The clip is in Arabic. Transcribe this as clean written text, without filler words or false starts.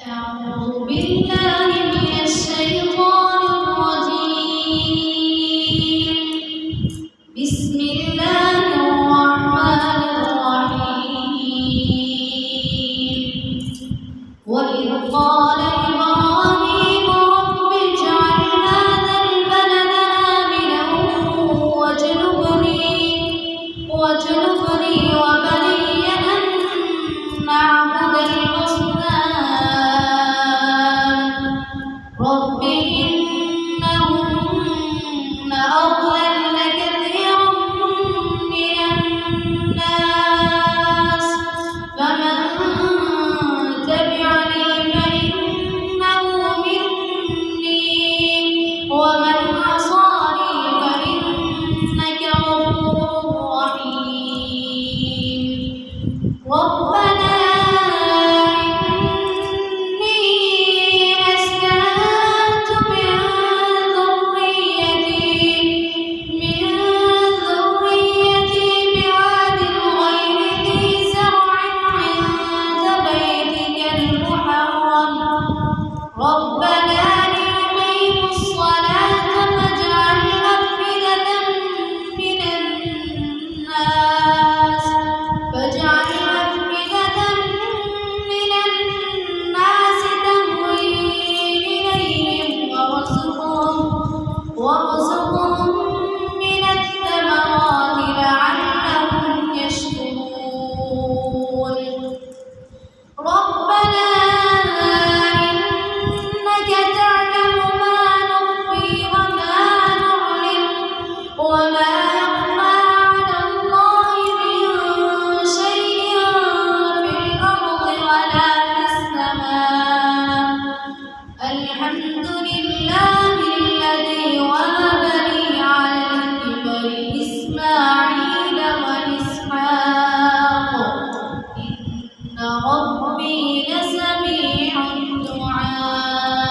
أعوذ بالله من الشيطان الرجيم. بسم الله الرحمن الرحيم. وإذ قال إبراهيم رب اجعل هذا البلد آمنا واجنبني وبني أن نعبد الأصنام رب إنهن أضللن كثيرا من الناس فمن تبعني فإنه مني ومن عصاني فإنك غفور رحيم. ربنا ربنا ليقيموا الصلاة فاجعل أفئدة من الناس تهوي إليهم وارزقهم من الثمرات لعلهم يشكرون. ربنا وما يخفى على الله من شيء في الأرض ولا في السماء. الحمد لله الذي وهب لي على الكبر إسماعيل وإسحاق إن ربي لسميع الدعاء.